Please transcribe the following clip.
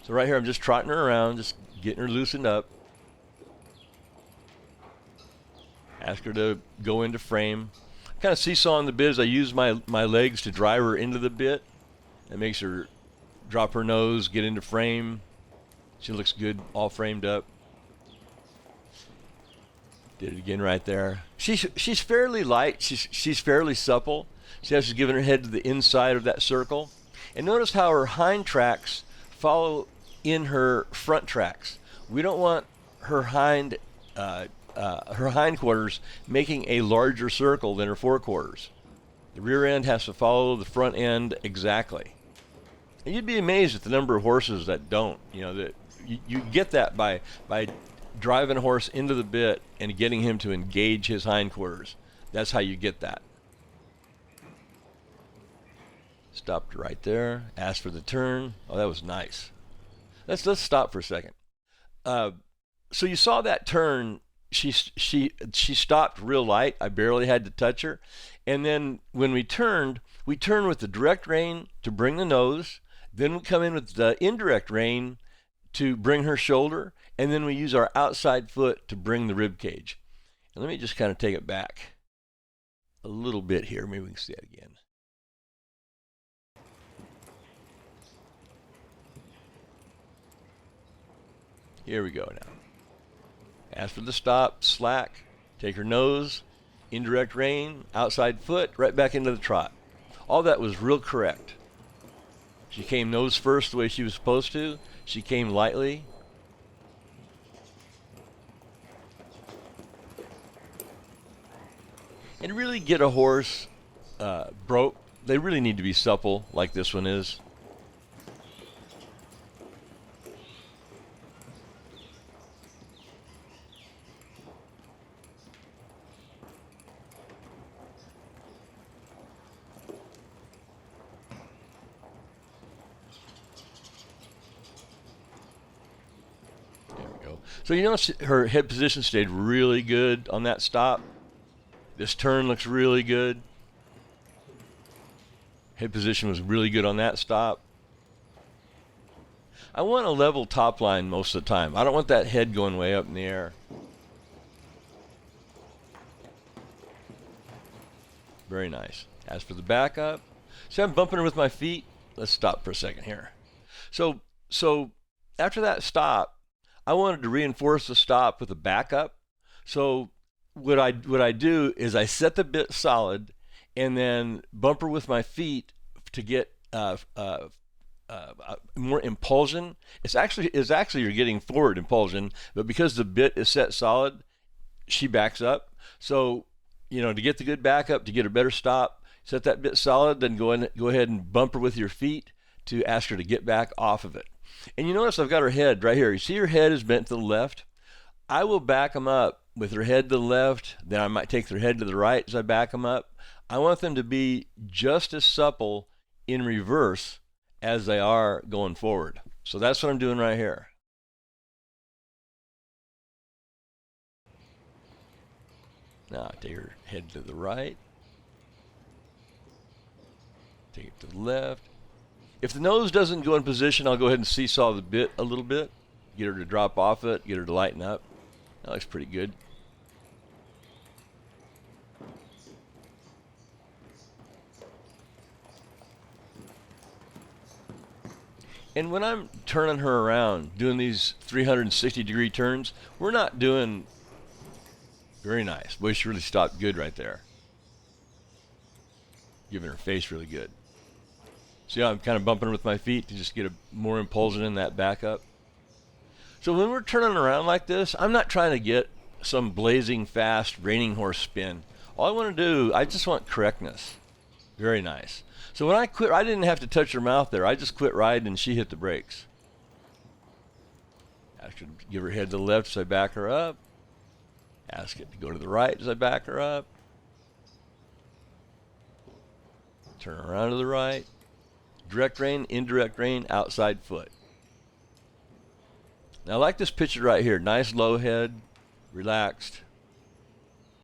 So right here, I'm just trotting her around, just getting her loosened up. Ask her to go into frame. Kind of seesawing the bit as I use my legs to drive her into the bit. That makes her drop her nose, get into frame. She looks good, all framed up. Did it again right there. She's fairly light. She's fairly supple. See how she's giving her head to the inside of that circle. And notice how her hind tracks follow in her front tracks. We don't want her hindquarters making a larger circle than her forequarters. The rear end has to follow the front end exactly. And you'd be amazed at the number of horses that don't. You know, that you get that by driving a horse into the bit and getting him to engage his hindquarters. That's how you get that. Stopped right there. Asked for the turn. Oh, that was nice. Let's stop for a second. So you saw that turn. She stopped real light. I barely had to touch her. And then when we turn with the direct rein to bring the nose. Then we come in with the indirect rein to bring her shoulder. And then we use our outside foot to bring the rib cage. And let me just kind of take it back a little bit here. Maybe we can see it again. Here we go now. Ask for the stop, slack, take her nose, indirect rein, outside foot, right back into the trot. All that was real correct. She came nose first the way she was supposed to. She came lightly. And to really get a horse broke, they really need to be supple like this one is. So you notice her head position stayed really good on that stop. This turn looks really good. Head position was really good on that stop. I want a level top line most of the time. I don't want that head going way up in the air. Very nice. As for the backup, see I'm bumping her with my feet. Let's stop for a second here. So after that stop, I wanted to reinforce the stop with a backup. So what I do is I set the bit solid and then bumper with my feet to get more impulsion. It's actually you're getting forward impulsion, but because the bit is set solid, she backs up. So to get the good backup, to get a better stop, set that bit solid, then go ahead and bumper with your feet to ask her to get back off of it. And you notice I've got her head right here. You see her head is bent to the left. I will back them up with her head to the left. Then I might take their head to the right as I back them up. I want them to be just as supple in reverse as they are going forward. So that's what I'm doing right here. Now I take her head to the right. Take it to the left. If the nose doesn't go in position, I'll go ahead and seesaw the bit a little bit. Get her to drop off it, get her to lighten up. That looks pretty good. And when I'm turning her around, doing these 360-degree turns, we're not doing very nice. Boy, she really stopped good right there. Giving her face really good. See how I'm kind of bumping her with my feet to just get more impulsion in that backup. So when we're turning around like this, I'm not trying to get some blazing fast reining horse spin. All I want to do, I just want correctness. Very nice. So when I quit, I didn't have to touch her mouth there. I just quit riding and she hit the brakes. Ask her to give her head to the left as I back her up. Ask it to go to the right as I back her up. Turn around to the right. Direct rein, indirect rein, outside foot. Now I like this picture right here. Nice low head, relaxed.